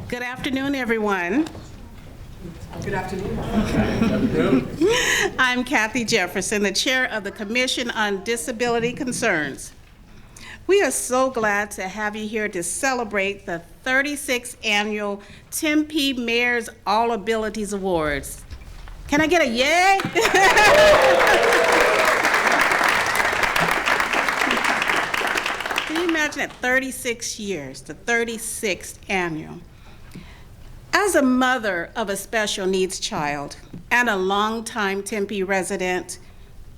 Good afternoon, everyone. Good afternoon. I'm Kathy Jefferson, the chair of the Commission on Disability Concerns. We are so glad to have you here to celebrate the 36th annual Tempe Mayor's All Abilities Awards. Can I get a yay? Can you imagine that 36 years, the 36th annual? As a mother of a special needs child and a longtime Tempe resident,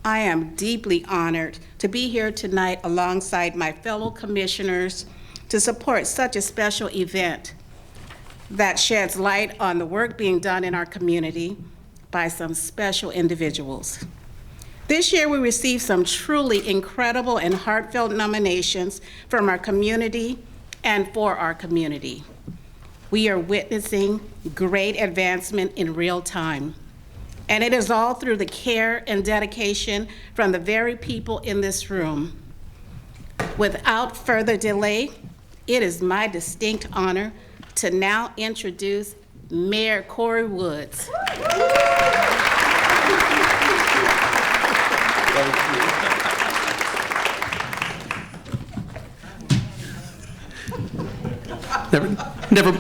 I am deeply honored to be here tonight alongside my fellow commissioners to support such a special event that sheds light on the work being done in our community by some special individuals. This year we received some truly incredible and heartfelt nominations from our community and for our community. We are witnessing great advancement in real time. And it is all through the care and dedication from the very people in this room. Without further delay, it is my distinct honor to now introduce Mayor Corey Woods.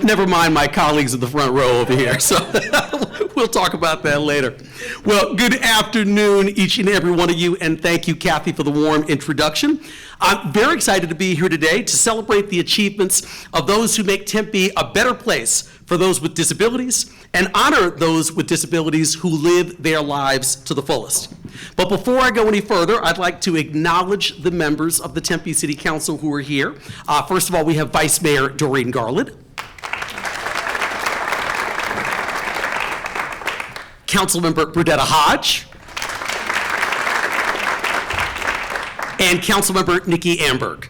Never mind my colleagues in the front row over here, so we'll talk about that later. Well, good afternoon, each and every one of you, and thank you, Kathy, for the warm introduction. I'm very excited to be here today to celebrate the achievements of those who make Tempe a better place for those with disabilities and honor those with disabilities who live their lives to the fullest. But before I go any further, I'd like to acknowledge the members of the Tempe City Council who are here. First of all, we have Vice Mayor Doreen Garland, Councilmember Brudetta Hodge, and Councilmember Nikki Amberg.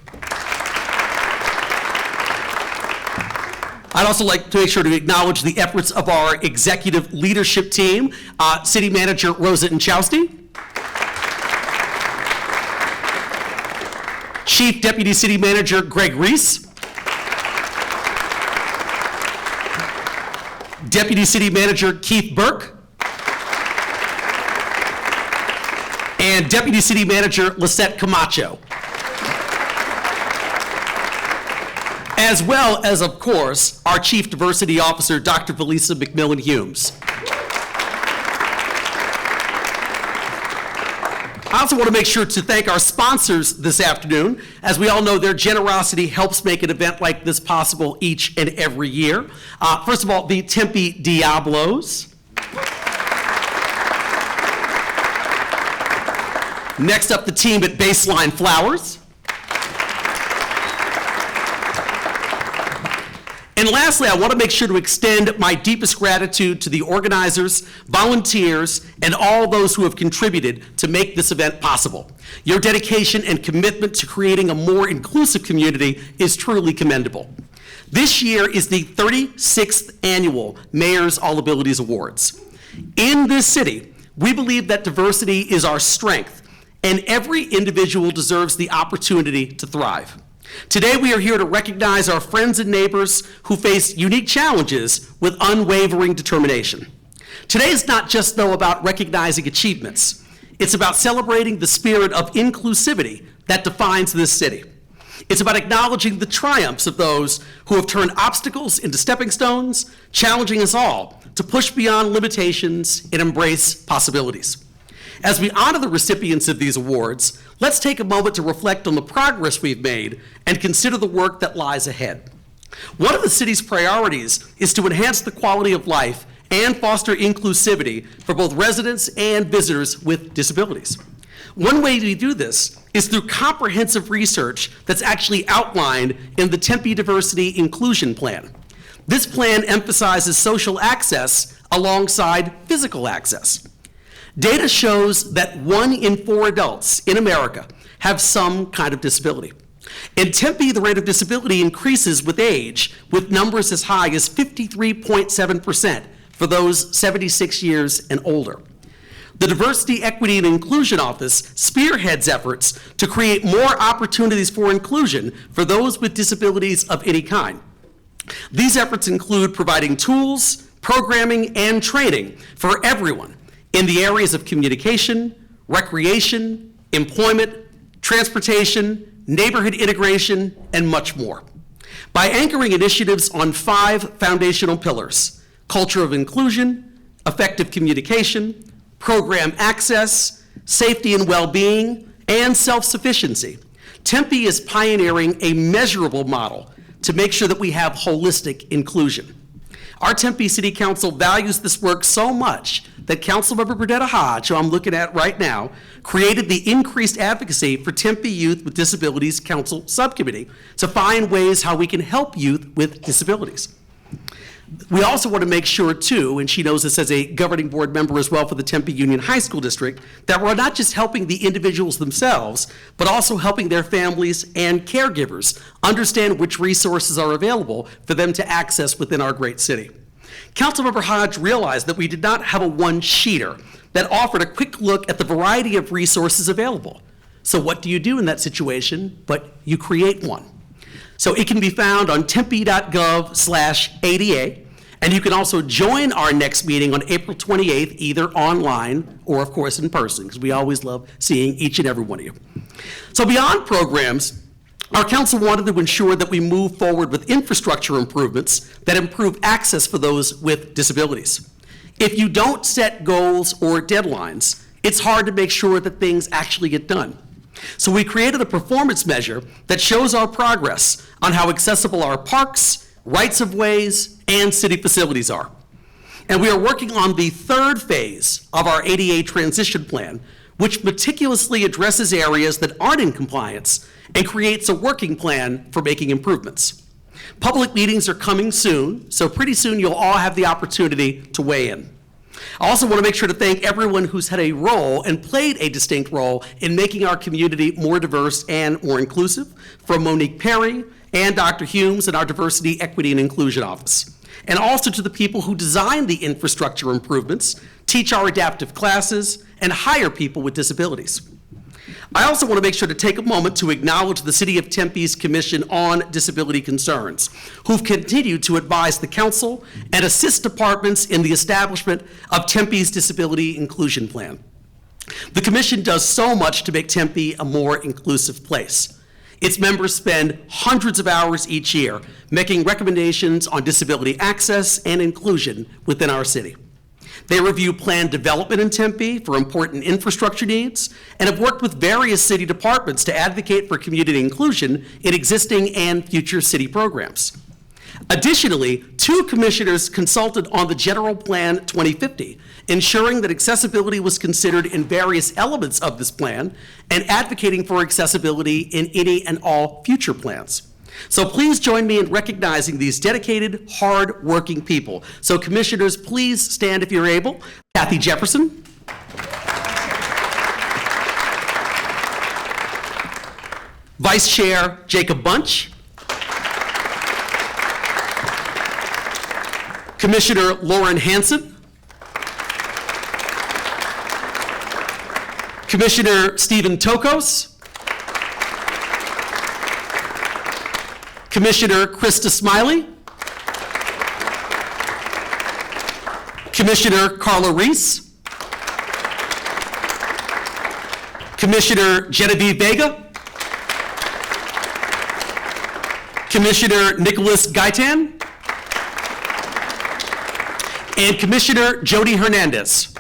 I'd also like to make sure to acknowledge the efforts of our executive leadership team, City Manager Rosa Inchausti, Chief Deputy City Manager Greg Reese, Deputy City Manager Keith Burke, and Deputy City Manager Lisette Camacho. As well as, of course, our Chief Diversity Officer, Dr. Felisa McMillan Humes. I also want to make sure to thank our sponsors this afternoon. As we all know, their generosity helps make an event like this possible each and every year. First of all, the Tempe Diablos. Next up, the team at Baseline Flowers. And lastly, I want to make sure to extend my deepest gratitude to the organizers, volunteers, and all those who have contributed to make this event possible. Your dedication and commitment to creating a more inclusive community is truly commendable. This year is the 36th annual Mayor's All Abilities Awards. In this city, we believe that diversity is our strength, and every individual deserves the opportunity to thrive. Today, we are here to recognize our friends and neighbors who face unique challenges with unwavering determination. Today is not just, though, about recognizing achievements. It's about celebrating the spirit of inclusivity that defines this city. It's about acknowledging the triumphs of those who have turned obstacles into stepping stones, challenging us all to push beyond limitations and embrace possibilities. As we honor the recipients of these awards, let's take a moment to reflect on the progress we've made and consider the work that lies ahead. One of the city's priorities is to enhance the quality of life and foster inclusivity for both residents and visitors with disabilities. One way we do this is through comprehensive research that's actually outlined in the Tempe Diversity Inclusion Plan. This plan emphasizes social access alongside physical access. Data shows that 1 in 4 adults in America have some kind of disability. In Tempe, the rate of disability increases with age, with numbers as high as 53.7% for those 76 years and older. The Diversity, Equity, and Inclusion Office spearheads efforts to create more opportunities for inclusion for those with disabilities of any kind. These efforts include providing tools, programming, and training for everyone in the areas of communication, recreation, employment, transportation, neighborhood integration, and much more. By anchoring initiatives on 5 foundational pillars: culture of inclusion, effective communication, program access, safety and well-being, and self-sufficiency, Tempe is pioneering a measurable model to make sure that we have holistic inclusion. Our Tempe City Council values this work so much that Councilmember Bernetta Hodge, who I'm looking at right now, created the Increased Advocacy for Tempe Youth with Disabilities Council Subcommittee to find ways how we can help youth with disabilities. We also want to make sure, too, and she knows this as a governing board member as well for the Tempe Union High School District, that we're not just helping the individuals themselves, but also helping their families and caregivers understand which resources are available for them to access within our great city. Councilmember Hodge realized that we did not have a one-sheeter that offered a quick look at the variety of resources available. So what do you do in that situation? But you create one. So it can be found on tempe.gov/ADA, and you can also join our next meeting on April 28th, either online or, of course, in person, because we always love seeing each and every one of you. So beyond programs, our council wanted to ensure that we move forward with infrastructure improvements that improve access for those with disabilities. If you don't set goals or deadlines, it's hard to make sure that things actually get done. So we created a performance measure that shows our progress on how accessible our parks, rights-of-ways, and city facilities are. And we are working on the 3rd phase of our ADA transition plan, which meticulously addresses areas that aren't in compliance and creates a working plan for making improvements. Public meetings are coming soon, so pretty soon you'll all have the opportunity to weigh in. I also want to make sure to thank everyone who's had a role and played a distinct role in making our community more diverse and more inclusive, from Monique Perry and Dr. Humes in our Diversity, Equity, and Inclusion Office. And also to the people who design the infrastructure improvements, teach our adaptive classes, and hire people with disabilities. I also want to make sure to take a moment to acknowledge the City of Tempe's Commission on Disability Concerns, who've continued to advise the council and assist departments in the establishment of Tempe's Disability Inclusion Plan. The commission does so much to make Tempe a more inclusive place. Its members spend hundreds of hours each year making recommendations on disability access and inclusion within our city. They review planned development in Tempe for important infrastructure needs and have worked with various city departments to advocate for community inclusion in existing and future city programs. Additionally, 2 commissioners consulted on the General Plan 2050, ensuring that accessibility was considered in various elements of this plan and advocating for accessibility in any and all future plans. So please join me in recognizing these dedicated, hard-working people. So commissioners, please stand if you're able. Kathy Jefferson. Vice Chair Jacob Bunch. Commissioner Lauren Hansen. Commissioner Stephen Tokos. Commissioner Krista Smiley. Commissioner Carla Reese. Commissioner Genevieve Vega. Commissioner Nicholas Gaitan. And Commissioner Jody Hernandez.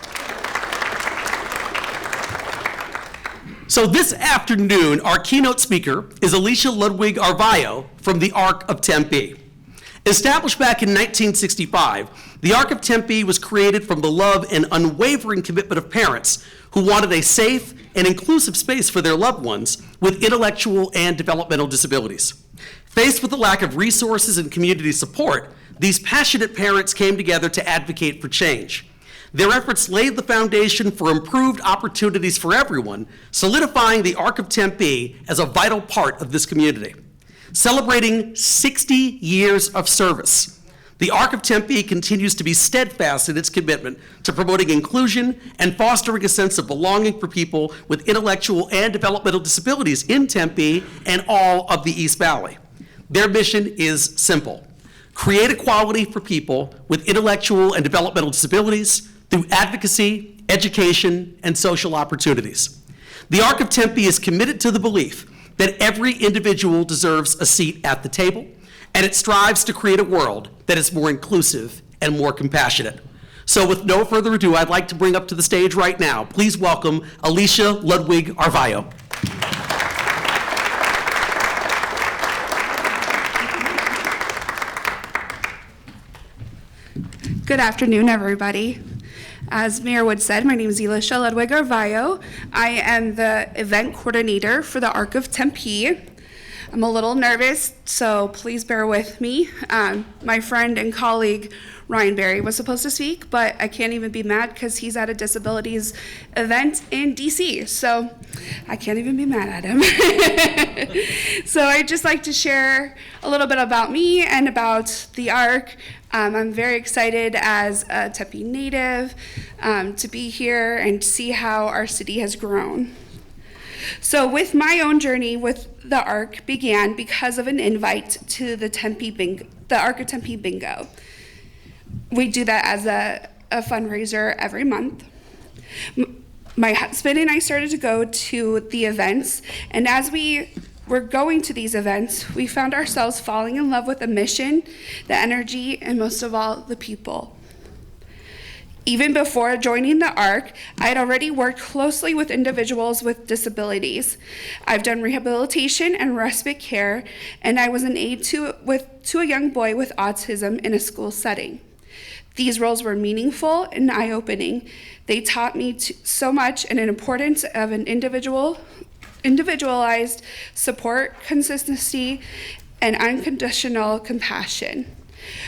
So this afternoon, our keynote speaker is Alicia Ludwig Arvayo from the Arc of Tempe. Established back in 1965, the Arc of Tempe was created from the love and unwavering commitment of parents who wanted a safe and inclusive space for their loved ones with intellectual and developmental disabilities. Faced with the lack of resources and community support, these passionate parents came together to advocate for change. Their efforts laid the foundation for improved opportunities for everyone, solidifying the Arc of Tempe as a vital part of this community. Celebrating 60 years of service, the Arc of Tempe continues to be steadfast in its commitment to promoting inclusion and fostering a sense of belonging for people with intellectual and developmental disabilities in Tempe and all of the East Valley. Their mission is simple: create equality for people with intellectual and developmental disabilities through advocacy, education, and social opportunities. The Arc of Tempe is committed to the belief that every individual deserves a seat at the table, and it strives to create a world that is more inclusive and more compassionate. So with no further ado, I'd like to bring up to the stage right now, please welcome Alicia Ludwig Arvayo. Good afternoon, everybody. As Mayor Wood said, my name is Alicia Ludwig Arvayo. I am the event coordinator for the Arc of Tempe. I'm a little nervous, so please bear with me. My friend and colleague Ryan Berry was supposed to speak, but I can't even be mad because he's at a disabilities event in DC, so I can't even be mad at him. So I'd just like to share a little bit about me and about the Arc. I'm very excited as a Tempe native to be here and see how our city has grown. So with my own journey with the Arc began because of an invite to the Arc of Tempe Bingo. We do that as a fundraiser every month. My husband and I started to go to the events, and as we were going to these events, we found ourselves falling in love with the mission, the energy, and most of all, the people. Even before joining the Arc, I had already worked closely with individuals with disabilities. I've done rehabilitation and respite care, and I was an aide to a young boy with autism in a school setting. These roles were meaningful and eye-opening. They taught me so much and an importance of an individualized support, consistency, and unconditional compassion.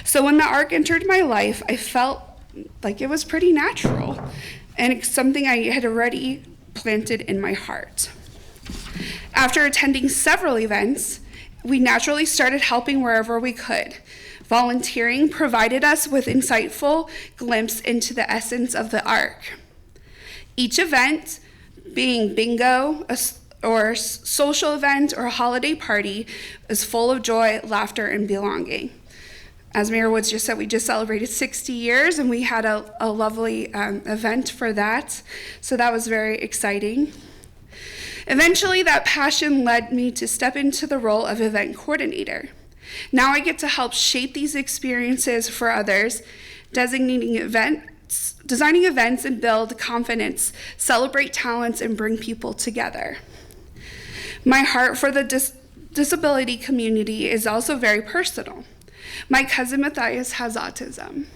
So when the Arc entered my life, I felt like it was pretty natural, and it's something I had already planted in my heart. After attending several events, we naturally started helping wherever we could. Volunteering provided us with insightful glimpse into the essence of the Arc. Each event, being bingo, or social event, or a holiday party, is full of joy, laughter, and belonging. As Mayor Woods just said, we just celebrated 60 years, and we had a lovely event for that, so that was very exciting. Eventually, that passion led me to step into the role of event coordinator. Now I get to help shape these experiences for others, designing events and build confidence, celebrate talents, and bring people together. My heart for the disability community is also very personal. My cousin Matthias has autism.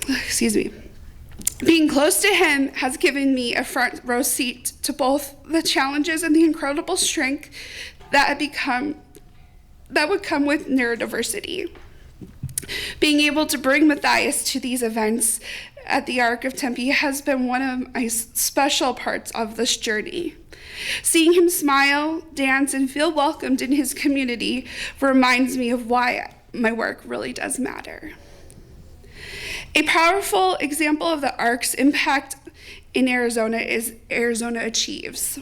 Excuse me. Being close to him has given me a front row seat to both the challenges and the incredible strength that would come with neurodiversity. Being able to bring Matthias to these events at the Arc of Tempe has been one of my special parts of this journey. Seeing him smile, dance, and feel welcomed in his community reminds me of why my work really does matter. A powerful example of the Arc's impact in Arizona is Arizona Achieves.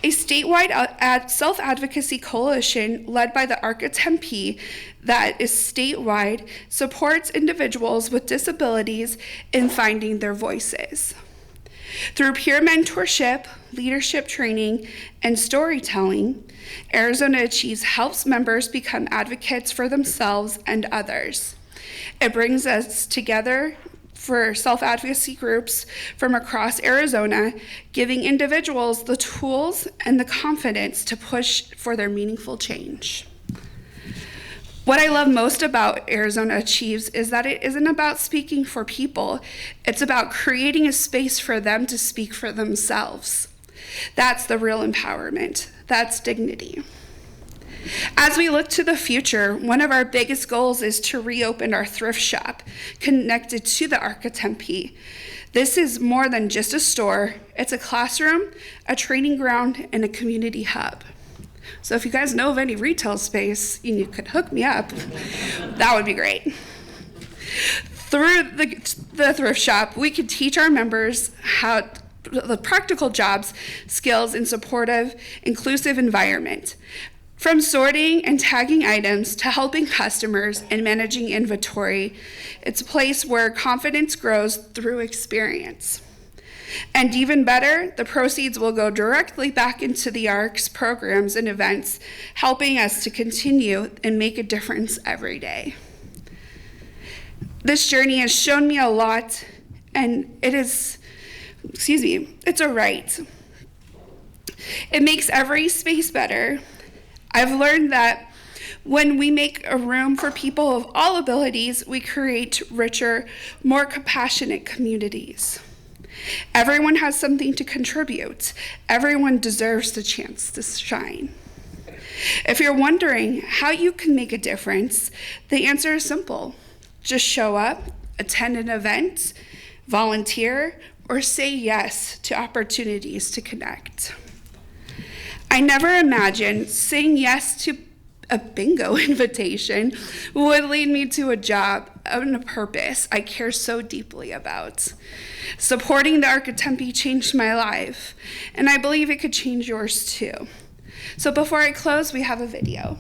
A statewide self-advocacy coalition led by the Arc of Tempe that is statewide supports individuals with disabilities in finding their voices. Through peer mentorship, leadership training, and storytelling, Arizona Achieves helps members become advocates for themselves and others. It brings us together for self-advocacy groups from across Arizona, giving individuals the tools and the confidence to push for their meaningful change. What I love most about Arizona Achieves is that it isn't about speaking for people, it's about creating a space for them to speak for themselves. That's the real empowerment, that's dignity. As we look to the future, one of our biggest goals is to reopen our thrift shop connected to the Arc of Tempe. This is more than just a store, it's a classroom, a training ground, and a community hub. So if you guys know of any retail space and you could hook me up, that would be great. Through the thrift shop, we can teach our members how the practical jobs, skills, and supportive, inclusive environment. From sorting and tagging items to helping customers and managing inventory, it's a place where confidence grows through experience. And even better, the proceeds will go directly back into the ARC's programs and events, helping us to continue and make a difference every day. This journey has shown me a lot, and it's a right. It makes every space better. I've learned that when we make a room for people of all abilities, we create richer, more compassionate communities. Everyone has something to contribute. Everyone deserves the chance to shine. If you're wondering how you can make a difference, the answer is simple. Just show up, attend an event, volunteer, or say yes to opportunities to connect. I never imagined saying yes to a bingo invitation would lead me to a job and a purpose I care so deeply about. Supporting the Arc of Tempe changed my life, and I believe it could change yours too. So before I close, we have a video.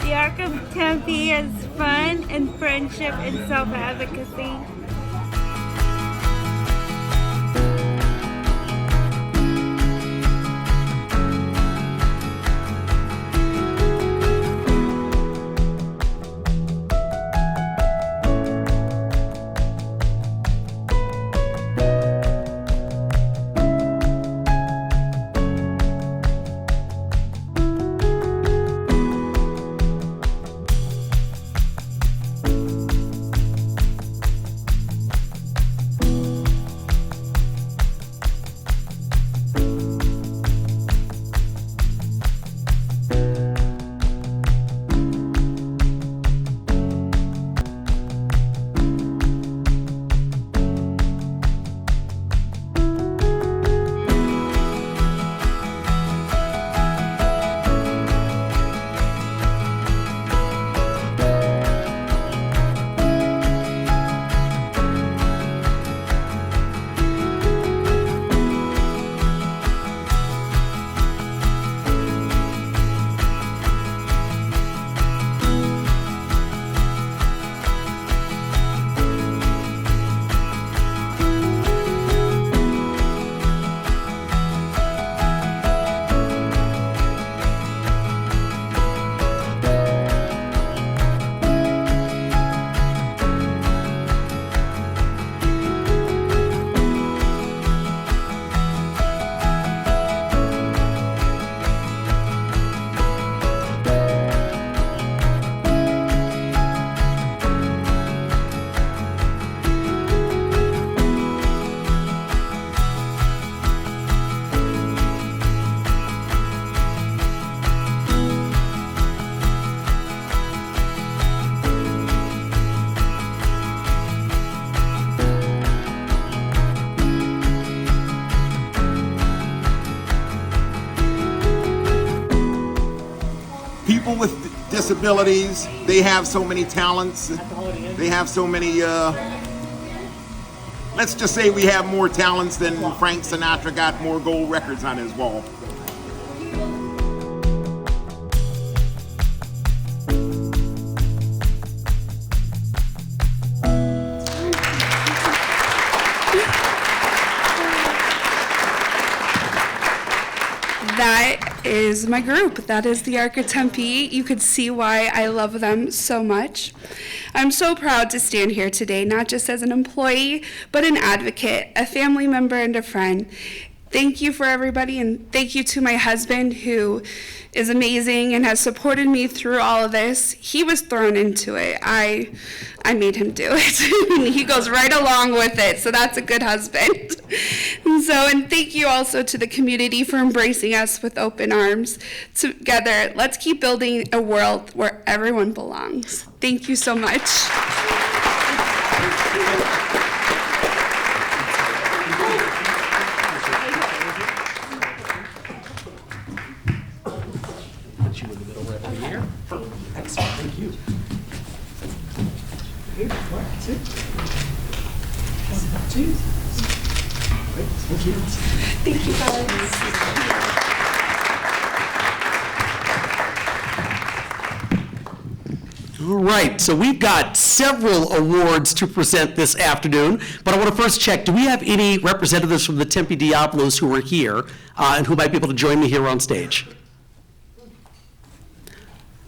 The Arc of Tempe is fun and friendship and self-advocacy. disabilities. They have so many talents. They have so many, let's just say we have more talents than Frank Sinatra got more gold records on his wall. That is my group. That is the Arc of Tempe. You could see why I love them so much. I'm so proud to stand here today, not just as an employee, but an advocate, a family member, and a friend. Thank you for everybody, and thank you to my husband, who is amazing and has supported me through all of this. He was thrown into it. I made him do it. And he goes right along with it, so that's a good husband. And thank you also to the community for embracing us with open arms. Together, let's keep building a world where everyone belongs. Thank you so much. Thank you, guys. All right, so we've got several awards to present this afternoon, but I want to first check, do we have any representatives from the Tempe Diablos who are here and who might be able to join me here on stage?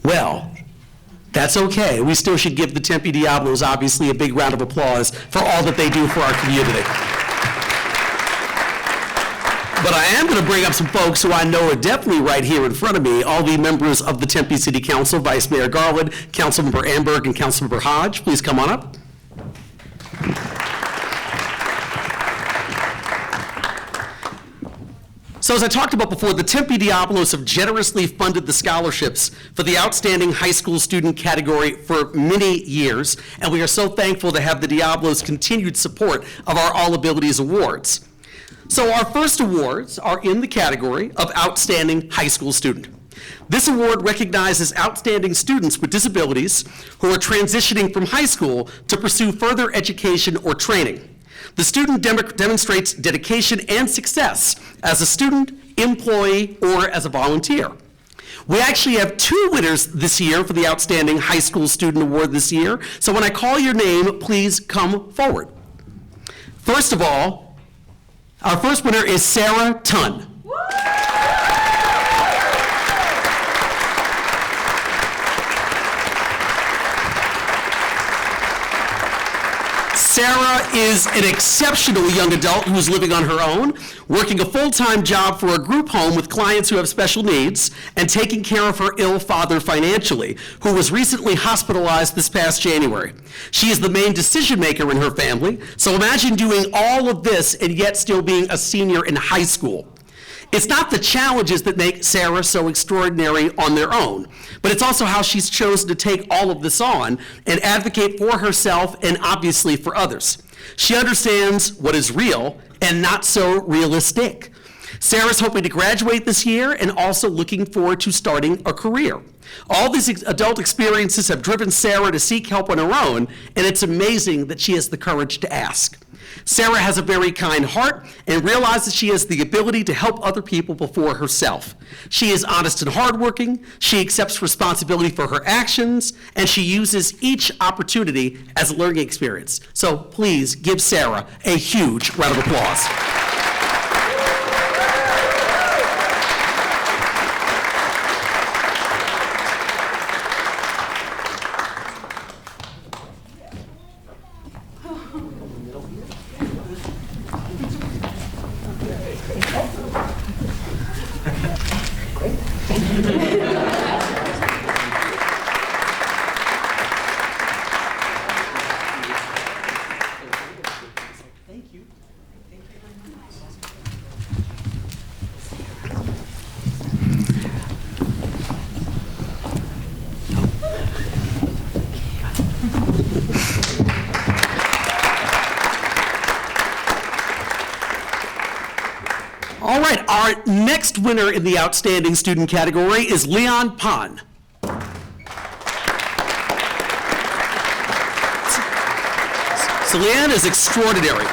Well, that's okay. We still should give the Tempe Diablos, obviously, a big round of applause for all that they do for our community. But I am going to bring up some folks who I know are definitely right here in front of me, all the members of the Tempe City Council, Vice Mayor Garland, Councilmember Amberg, and Councilmember Hodge. Please come on up. So as I talked about before, the Tempe Diablos have generously funded the scholarships for the Outstanding High School Student category for many years, and we are so thankful to have the Diablos' continued support of our All Abilities Awards. So our first awards are in the category of Outstanding High School Student. This award recognizes outstanding students with disabilities who are transitioning from high school to pursue further education or training. The student demonstrates dedication and success as a student, employee, or as a volunteer. We actually have two winners this year for the Outstanding High School Student Award this year, so when I call your name, please come forward. First of all, our first winner is Sarah Tunn. Sarah is an exceptional young adult who's living on her own, working a full-time job for a group home with clients who have special needs, and taking care of her ill father financially, who was recently hospitalized this past January. She is the main decision maker in her family, so imagine doing all of this and yet still being a senior in high school. It's not the challenges that make Sarah so extraordinary on their own, but it's also how she's chosen to take all of this on and advocate for herself and obviously for others. She understands what is real and not so realistic. Sarah's hoping to graduate this year and also looking forward to starting a career. All these adult experiences have driven Sarah to seek help on her own, and it's amazing that she has the courage to ask. Sarah has a very kind heart and realizes she has the ability to help other people before herself. She is honest and hardworking, she accepts responsibility for her actions, and she uses each opportunity as a learning experience. So please give Sarah a huge round of applause. All right, our next winner in the Outstanding Student category is Leon Pan. So Leanne is extraordinary.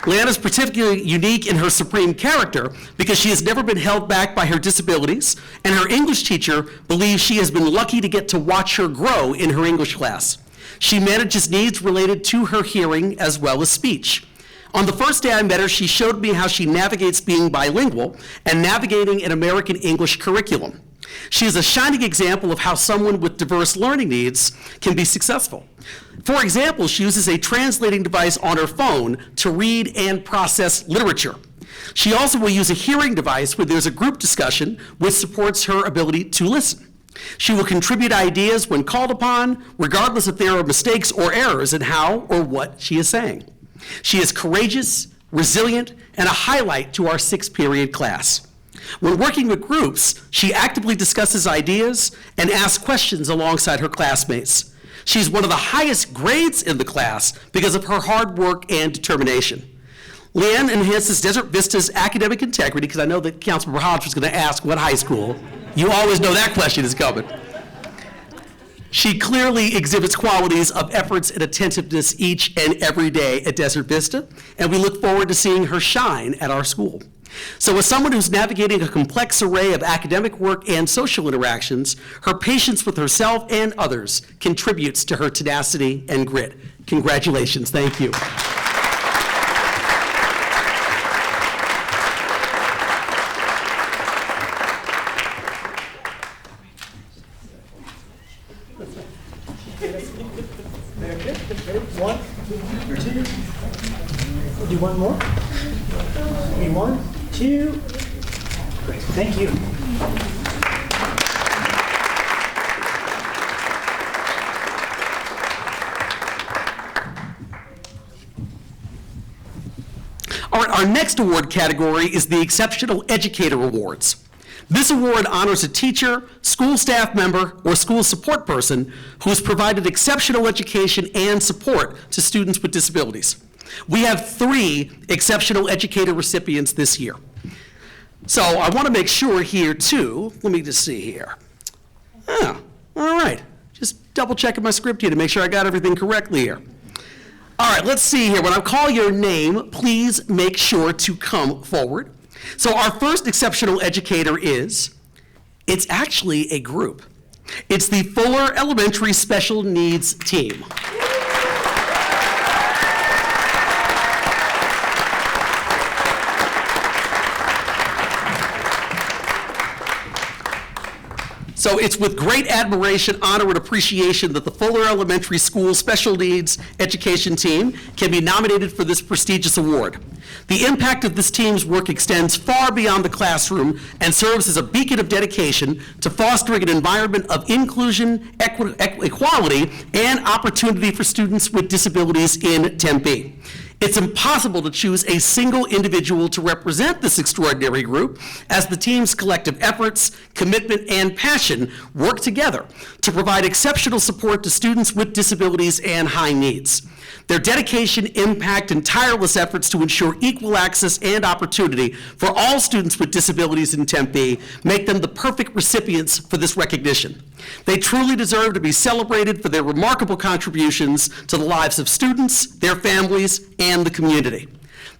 Leanne is particularly unique in her supreme character because she has never been held back by her disabilities, and her English teacher believes she has been lucky to get to watch her grow in her English class. She manages needs related to her hearing as well as speech. On the first day I met her, she showed me how she navigates being bilingual and navigating an American English curriculum. She is a shining example of how someone with diverse learning needs can be successful. For example, she uses a translating device on her phone to read and process literature. She also will use a hearing device where there's a group discussion which supports her ability to listen. She will contribute ideas when called upon, regardless if there are mistakes or errors in how or what she is saying. She is courageous, resilient, and a highlight to our 6th period class. When working with groups, she actively discusses ideas and asks questions alongside her classmates. She's one of the highest grades in the class because of her hard work and determination. Leanne enhances Desert Vista's academic integrity, because I know that Councilmember Hodge was going to ask what high school. You always know that question is coming. She clearly exhibits qualities of efforts and attentiveness each and every day at Desert Vista, and we look forward to seeing her shine at our school. So as someone who's navigating a complex array of academic work and social interactions, her patience with herself and others contributes to her tenacity and grit. Congratulations, thank you. One, two, do one more. Okay, 1, 2. Great, thank you. All right, our next award category is the Exceptional Educator Awards. This award honors a teacher, school staff member, or school support person who has provided exceptional education and support to students with disabilities. We have 3 Exceptional Educator recipients this year. So I want to make sure here too, let me just see here. All right, just double checking my script here to make sure I got everything correctly here. All right, let's see here. When I call your name, please make sure to come forward. So our first exceptional educator it's actually a group. It's the Fuller Elementary Special Needs Team. So it's with great admiration, honor, and appreciation that the Fuller Elementary School Special Needs Education Team can be nominated for this prestigious award. The impact of this team's work extends far beyond the classroom and serves as a beacon of dedication to fostering an environment of inclusion, equality, and opportunity for students with disabilities in Tempe. It's impossible to choose a single individual to represent this extraordinary group, as the team's collective efforts, commitment, and passion work together to provide exceptional support to students with disabilities and high needs. Their dedication, impact, and tireless efforts to ensure equal access and opportunity for all students with disabilities in Tempe make them the perfect recipients for this recognition. They truly deserve to be celebrated for their remarkable contributions to the lives of students, their families, and the community.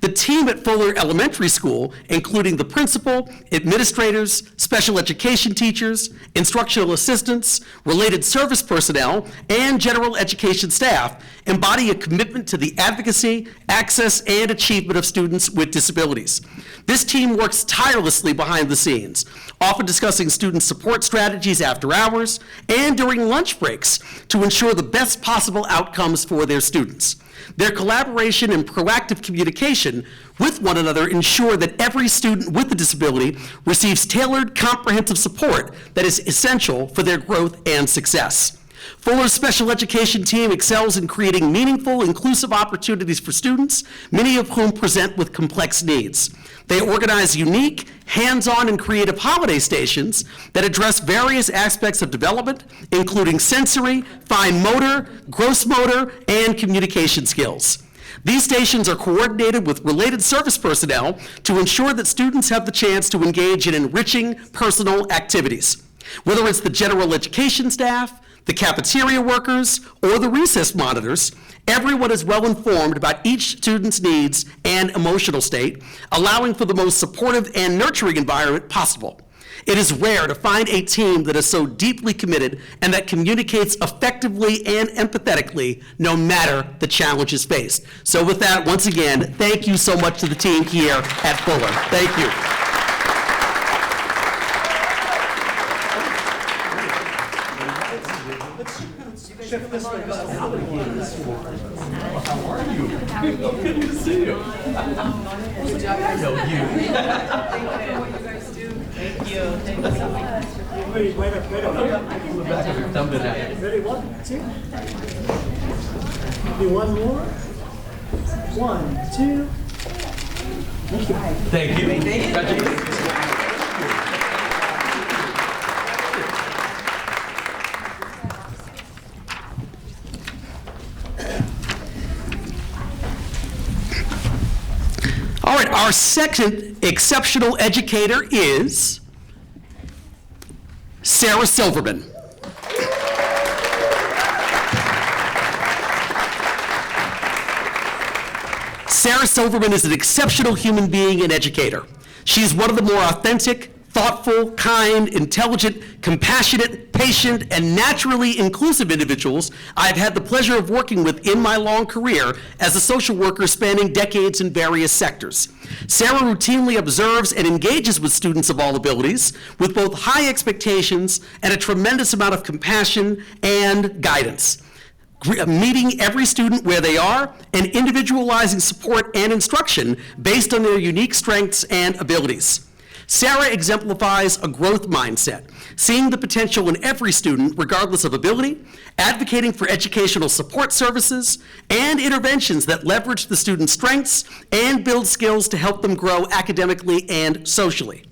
The team at Fuller Elementary School, including the principal, administrators, special education teachers, instructional assistants, related service personnel, and general education staff, embody a commitment to the advocacy, access, and achievement of students with disabilities. This team works tirelessly behind the scenes, often discussing student support strategies after hours and during lunch breaks to ensure the best possible outcomes for their students. Their collaboration and proactive communication with one another ensure that every student with a disability receives tailored, comprehensive support that is essential for their growth and success. Fuller's special education team excels in creating meaningful, inclusive opportunities for students, many of whom present with complex needs. They organize unique, hands-on, and creative holiday stations that address various aspects of development, including sensory, fine motor, gross motor, and communication skills. These stations are coordinated with related service personnel to ensure that students have the chance to engage in enriching personal activities. Whether it's the general education staff, the cafeteria workers, or the recess monitors, everyone is well informed about each student's needs and emotional state, allowing for the most supportive and nurturing environment possible. It is rare to find a team that is so deeply committed and that communicates effectively and empathetically no matter the challenges faced. So with that, once again, thank you so much to the team here at Fuller. Thank you. Shift this way. Good to see you. Good job, guys. Thank you. Wait up. Ready, 1, 2. Do one more. 1, 2. Thank you. Thank you. All right, our second exceptional educator is Sarah Silverman. Sarah Silverman is an exceptional human being and educator. She's one of the more authentic, thoughtful, kind, intelligent, compassionate, patient, and naturally inclusive individuals I've had the pleasure of working with in my long career as a social worker spanning decades in various sectors. Sarah routinely observes and engages with students of all abilities with both high expectations and a tremendous amount of compassion and guidance, meeting every student where they are and individualizing support and instruction based on their unique strengths and abilities. Sarah exemplifies a growth mindset, seeing the potential in every student regardless of ability, advocating for educational support services, and interventions that leverage the student's strengths and build skills to help them grow academically and socially.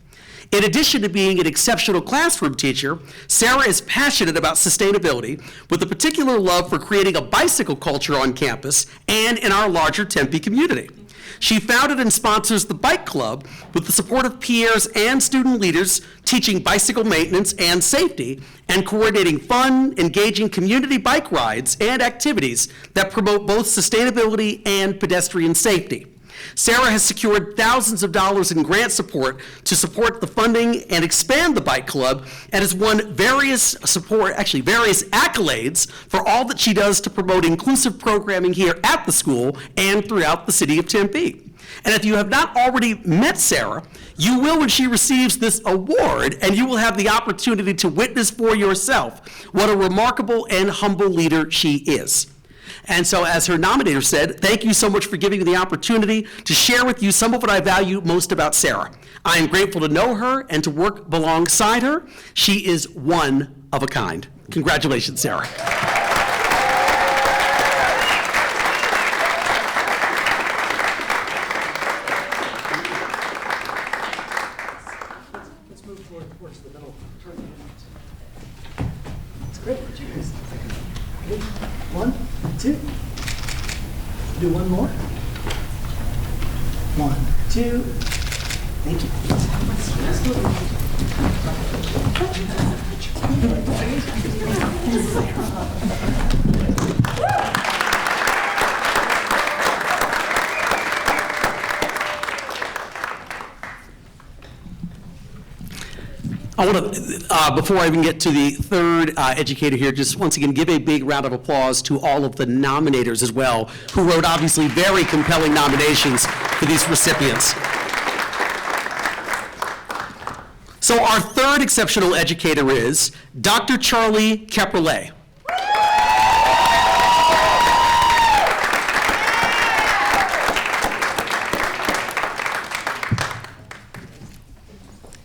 In addition to being an exceptional classroom teacher, Sarah is passionate about sustainability with a particular love for creating a bicycle culture on campus and in our larger Tempe community. She founded and sponsors the Bike Club with the support of peers and student leaders teaching bicycle maintenance and safety and coordinating fun, engaging community bike rides and activities that promote both sustainability and pedestrian safety. Sarah has secured thousands of dollars in grant support to support the funding and expand the Bike Club and has won various accolades for all that she does to promote inclusive programming here at the school and throughout the city of Tempe. And if you have not already met Sarah, you will when she receives this award, and you will have the opportunity to witness for yourself what a remarkable and humble leader she is. And so, as her nominator said, thank you so much for giving me the opportunity to share with you some of what I value most about Sarah. I am grateful to know her and to work alongside her. She is one of a kind. Congratulations, Sarah. Let's move towards the middle. That's great. Ready? 1, 2. Do one more. 1, 2. Thank you. I want to, before I even get to the third educator here, just once again give a big round of applause to all of the nominators as well, who wrote obviously very compelling nominations for these recipients. So our third exceptional educator is Dr. Charlie Caprollet.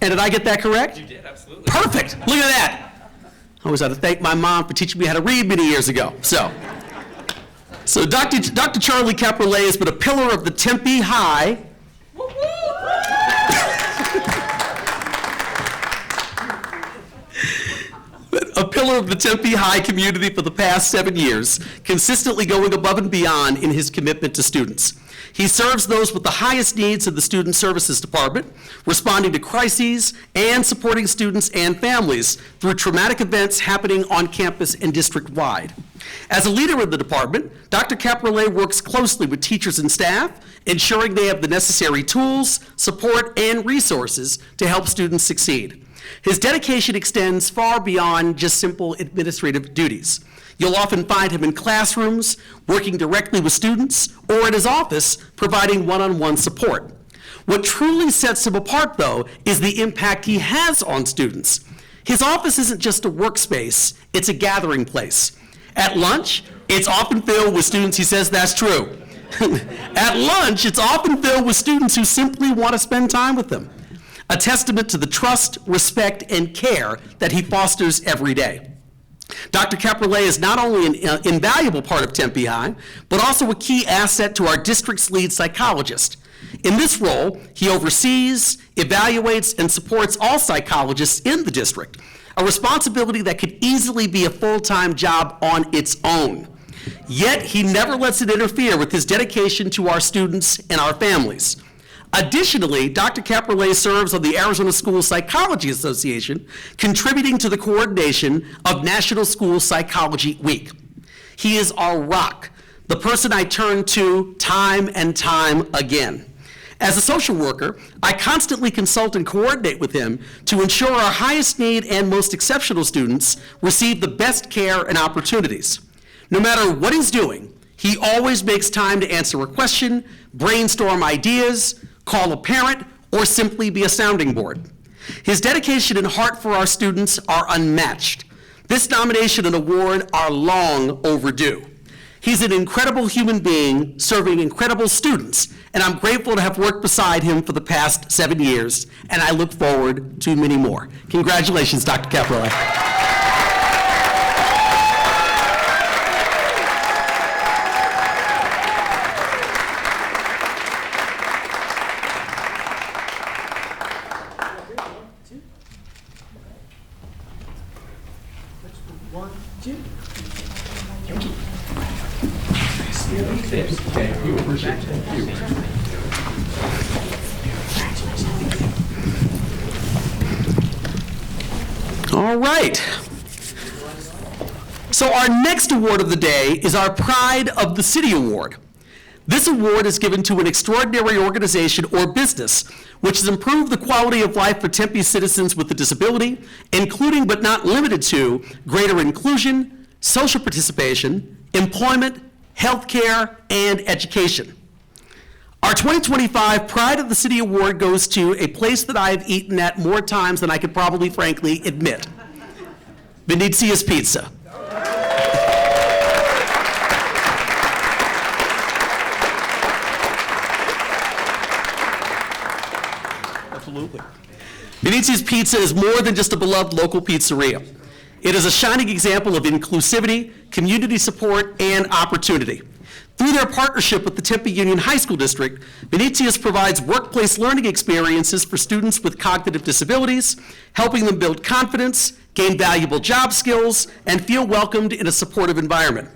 And did I get that correct? You did, absolutely. Perfect. Look at that. I always had to thank my mom for teaching me how to read many years ago. So Dr. Charlie Caprollet has been a pillar of the Tempe High. a pillar of the Tempe High community for the past 7 years, consistently going above and beyond in his commitment to students. He serves those with the highest needs in the Student Services Department, responding to crises and supporting students and families through traumatic events happening on campus and district-wide. As a leader of the department, Dr. Caprollet works closely with teachers and staff, ensuring they have the necessary tools, support, and resources to help students succeed. His dedication extends far beyond just simple administrative duties. You'll often find him in classrooms, working directly with students, or at his office, providing one-on-one support. What truly sets him apart, though, is the impact he has on students. His office isn't just a workspace, it's a gathering place. At lunch, it's often filled with students, he says that's true. At lunch, it's often filled with students who simply want to spend time with them. A testament to the trust, respect, and care that he fosters every day. Dr. Caprollet is not only an invaluable part of Tempe High, but also a key asset to our district's lead psychologist. In this role, he oversees, evaluates, and supports all psychologists in the district, a responsibility that could easily be a full-time job on its own. Yet, he never lets it interfere with his dedication to our students and our families. Additionally, Dr. Caprollet serves on the Arizona School Psychology Association, contributing to the coordination of National School Psychology Week. He is our rock, the person I turn to time and time again. As a social worker, I constantly consult and coordinate with him to ensure our highest need and most exceptional students receive the best care and opportunities. No matter what he's doing, he always makes time to answer a question, brainstorm ideas, call a parent, or simply be a sounding board. His dedication and heart for our students are unmatched. This nomination and award are long overdue. He's an incredible human being serving incredible students, and I'm grateful to have worked beside him for the past 7 years, and I look forward to many more. Congratulations, Dr. Caprollet. One, two. Thank you, appreciate it. Thank you. All right. So our next award of the day is our Pride of the City Award. This award is given to an extraordinary organization or business which has improved the quality of life for Tempe citizens with a disability, including but not limited to greater inclusion, social participation, employment, healthcare, and education. Our 2025 Pride of the City Award goes to a place that I have eaten at more times than I could probably frankly admit, Venezia's Pizza. Absolutely. Venezia's Pizza is more than just a beloved local pizzeria. It is a shining example of inclusivity, community support, and opportunity. Through their partnership with the Tempe Union High School District, Venezia's provides workplace learning experiences for students with cognitive disabilities, helping them build confidence, gain valuable job skills, and feel welcomed in a supportive environment.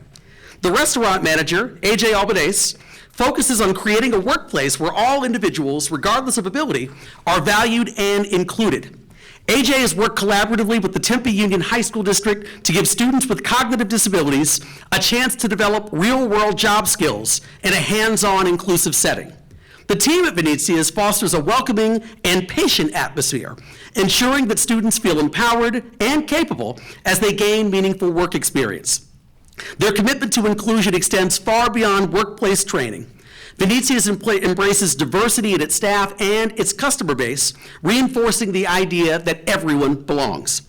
The restaurant manager, AJ Albanese, focuses on creating a workplace where all individuals, regardless of ability, are valued and included. AJ has worked collaboratively with the Tempe Union High School District to give students with cognitive disabilities a chance to develop real-world job skills in a hands-on, inclusive setting. The team at Venezia's fosters a welcoming and patient atmosphere, ensuring that students feel empowered and capable as they gain meaningful work experience. Their commitment to inclusion extends far beyond workplace training. Venezia's embraces diversity in its staff and its customer base, reinforcing the idea that everyone belongs.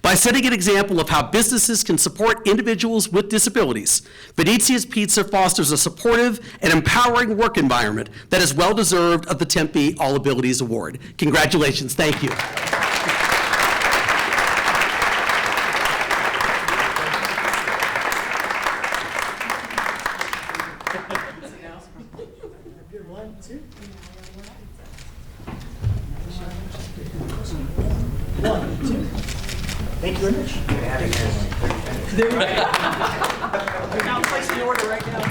By setting an example of how businesses can support individuals with disabilities, Venezia's Pizza fosters a supportive and empowering work environment that is well-deserved of the Tempe All Abilities Award. Congratulations, thank you. One, two. One, two. Thank you very much. There we go. We're now placing the order right now.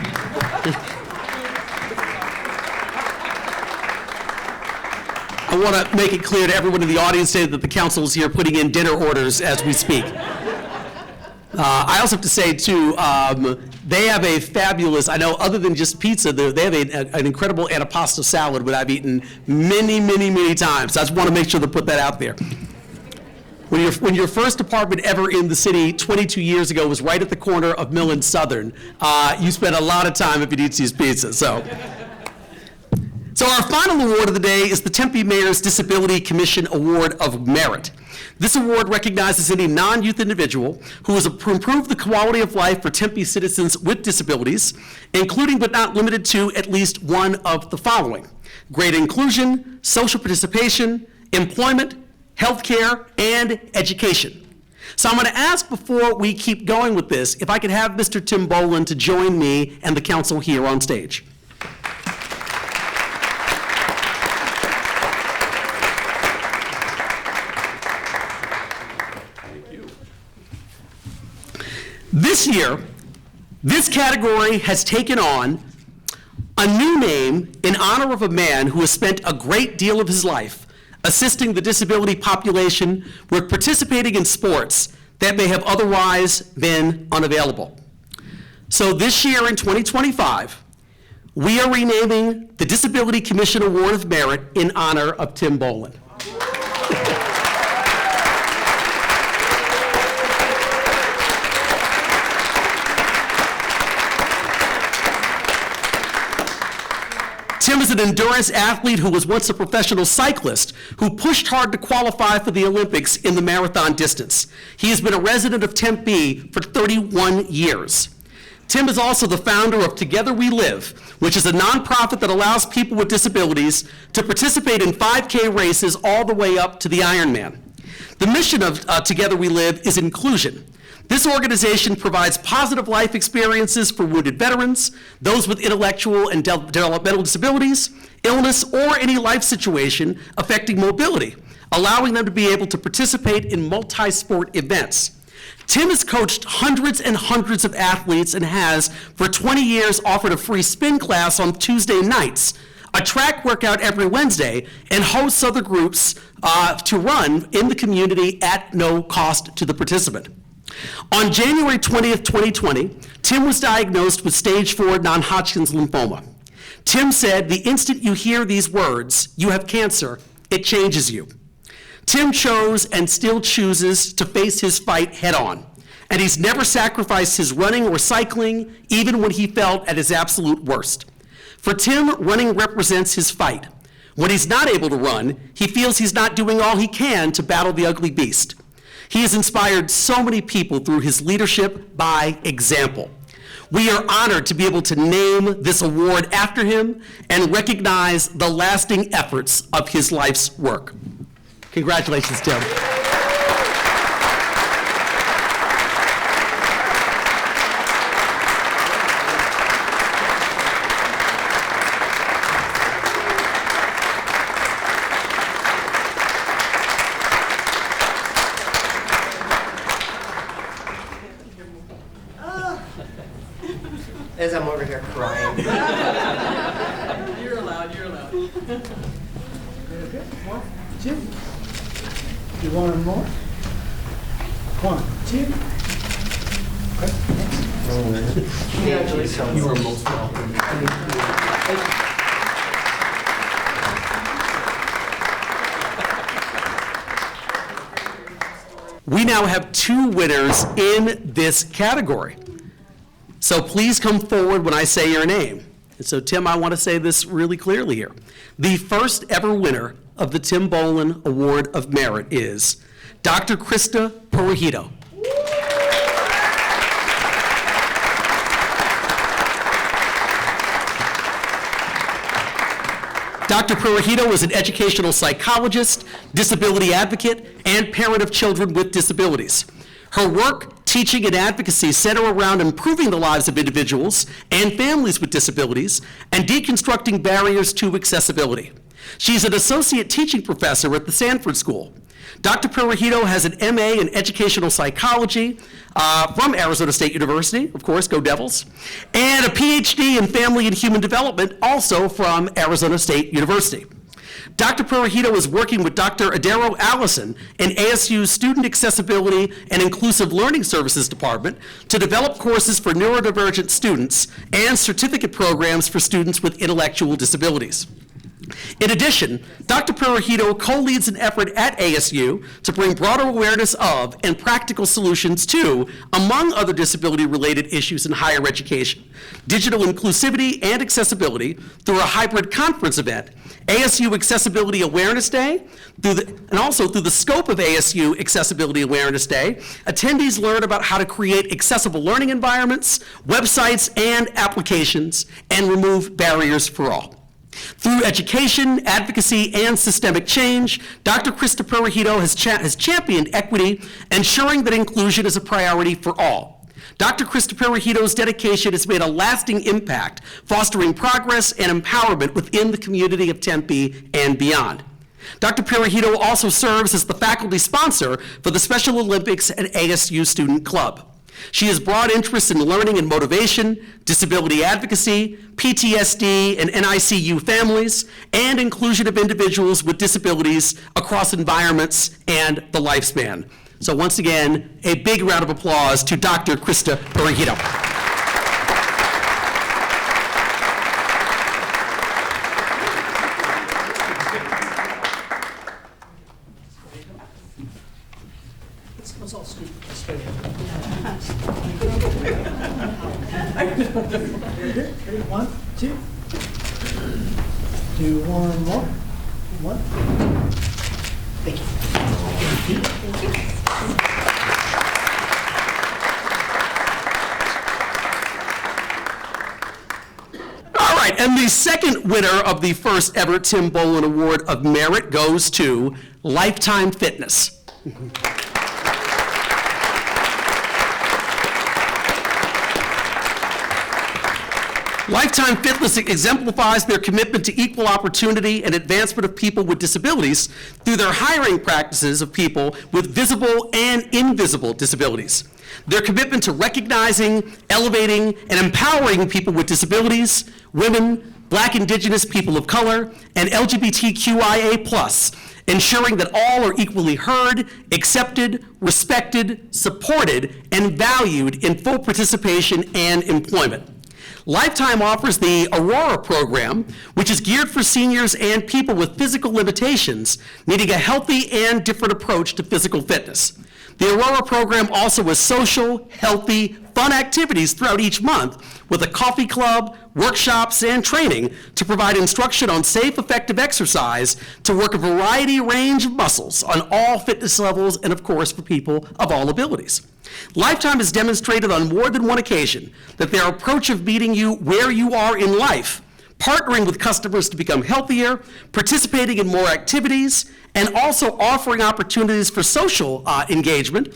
I want to make it clear to everyone in the audience today that the council is here putting in dinner orders as we speak. I also have to say, too, they have a fabulous, I know other than just pizza, they have an incredible antipasto salad that I've eaten many, many, many times. So I just want to make sure to put that out there. When your first apartment ever in the city 22 years ago was right at the corner of Mill and Southern, you spent a lot of time if you eat these pizzas. So our final award of the day is the Tempe Mayor's Disability Commission Award of Merit. This award recognizes any non-youth individual who has improved the quality of life for Tempe citizens with disabilities, including but not limited to at least one of the following: greater inclusion, social participation, employment, healthcare, and education. So I'm going to ask, before we keep going with this, if I could have Mr. Tim Boland to join me and the council here on stage. This year, this category has taken on a new name in honor of a man who has spent a great deal of his life assisting the disability population with participating in sports that may have otherwise been unavailable. So this year in 2025, we are renaming the Disability Commission Award of Merit in honor of Tim Boland. Tim is an endurance athlete who was once a professional cyclist who pushed hard to qualify for the Olympics in the marathon distance. He has been a resident of Tempe for 31 years. Tim is also the founder of Together We Live, which is a nonprofit that allows people with disabilities to participate in 5K races all the way up to the Ironman. The mission of Together We Live is inclusion. This organization provides positive life experiences for wounded veterans, those with intellectual and developmental disabilities, illness, or any life situation affecting mobility, allowing them to be able to participate in multi-sport events. Tim has coached hundreds and hundreds of athletes and has, for 20 years, offered a free spin class on Tuesday nights, a track workout every Wednesday, and hosts other groups to run in the community at no cost to the participant. On January 20th, 2020, Tim was diagnosed with stage 4 non-Hodgkin's lymphoma. Tim said, "The instant you hear these words, 'you have cancer,' it changes you." Tim chose and still chooses to face his fight head on, and he's never sacrificed his running or cycling, even when he felt at his absolute worst. For Tim, running represents his fight. When he's not able to run, he feels he's not doing all he can to battle the ugly beast. He has inspired so many people through his leadership by example. We are honored to be able to name this award after him and recognize the lasting efforts of his life's work. Congratulations, Tim. As I'm over here crying. You're allowed, you're allowed. Okay, 1, 2. You want them more? 1, 2. Okay, next. Congratulations. You are most welcome. We now have 2 winners in this category. So please come forward when I say your name. And so, Tim, I want to say this really clearly here. The first ever winner of the Tim Boland Award of Merit is Dr. Krista Purohito. Dr. Purohito is an educational psychologist, disability advocate, and parent of children with disabilities. Her work, teaching, and advocacy center around improving the lives of individuals and families with disabilities and deconstructing barriers to accessibility. She's an associate teaching professor at the Sanford School. Dr. Perrajito has an MA in Educational Psychology from Arizona State University, of course, go Devils, and a PhD in Family and Human Development, also from Arizona State University. Dr. Perrajito is working with Dr. Adero Allison in ASU's Student Accessibility and Inclusive Learning Services Department to develop courses for neurodivergent students and certificate programs for students with intellectual disabilities. In addition, Dr. Perrajito co-leads an effort at ASU to bring broader awareness of and practical solutions to, among other disability-related issues in higher education, digital inclusivity and accessibility through a hybrid conference event, ASU Accessibility Awareness Day, and also through the scope of ASU Accessibility Awareness Day, attendees learn about how to create accessible learning environments, websites, and applications, and remove barriers for all. Through education, advocacy, and systemic change, Dr. Krista Perrajito has championed equity, ensuring that inclusion is a priority for all. Dr. Krista Perrajito's dedication has made a lasting impact, fostering progress and empowerment within the community of Tempe and beyond. Dr. Perrajito also serves as the faculty sponsor for the Special Olympics and ASU Student Club. She has broad interests in learning and motivation, disability advocacy, PTSD and NICU families, and inclusion of individuals with disabilities across environments and the lifespan. So once again, a big round of applause to Dr. Krista Perrajito. Let's all scoot this way. Ready? 1, 2. Do one more. 1. Thank you. All right, and the second winner of the first ever Tim Bolin Award of Merit goes to Lifetime Fitness. Lifetime Fitness exemplifies their commitment to equal opportunity and advancement of people with disabilities through their hiring practices of people with visible and invisible disabilities. Their commitment to recognizing, elevating, and empowering people with disabilities, women, Black, Indigenous, people of color, and LGBTQIA+, ensuring that all are equally heard, accepted, respected, supported, and valued in full participation and employment. Lifetime offers the Aurora program, which is geared for seniors and people with physical limitations needing a healthy and different approach to physical fitness. The Aurora program also has social, healthy, fun activities throughout each month with a coffee club, workshops, and training to provide instruction on safe, effective exercise to work a variety range of muscles on all fitness levels and, of course, for people of all abilities. Lifetime has demonstrated on more than one occasion that their approach of meeting you where you are in life, partnering with customers to become healthier, participating in more activities, and also offering opportunities for social engagement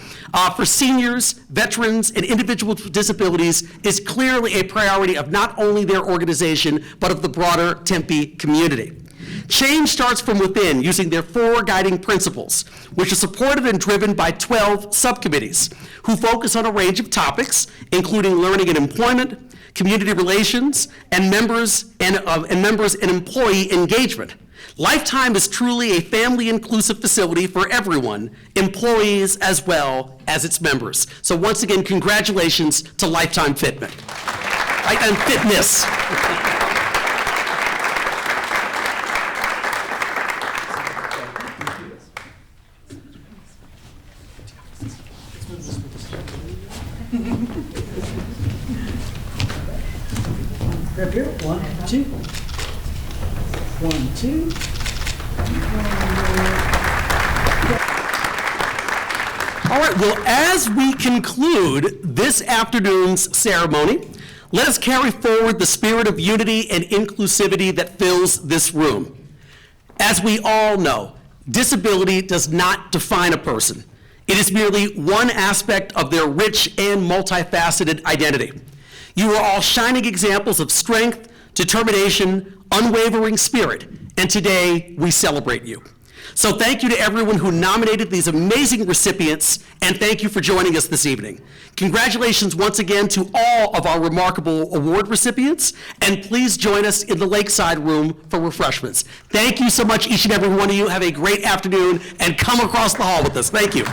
for seniors, veterans, and individuals with disabilities is clearly a priority of not only their organization, but of the broader Tempe community. Change starts from within using their 4 guiding principles, which are supported and driven by 12 subcommittees who focus on a range of topics, including learning and employment, community relations, and members and employee engagement. Lifetime is truly a family-inclusive facility for everyone, employees as well as its members. So once again, congratulations to Lifetime Fitment. Lifetime Fitness. Grab here. 1, 2. 1, 2. All right, well, as we conclude this afternoon's ceremony, let us carry forward the spirit of unity and inclusivity that fills this room. As we all know, disability does not define a person. It is merely one aspect of their rich and multifaceted identity. You are all shining examples of strength, determination, unwavering spirit, and today we celebrate you. So thank you to everyone who nominated these amazing recipients, and thank you for joining us this evening. Congratulations once again to all of our remarkable award recipients, and please join us in the Lakeside Room for refreshments. Thank you so much, each and every one of you. Have a great afternoon, and come across the hall with us. Thank you.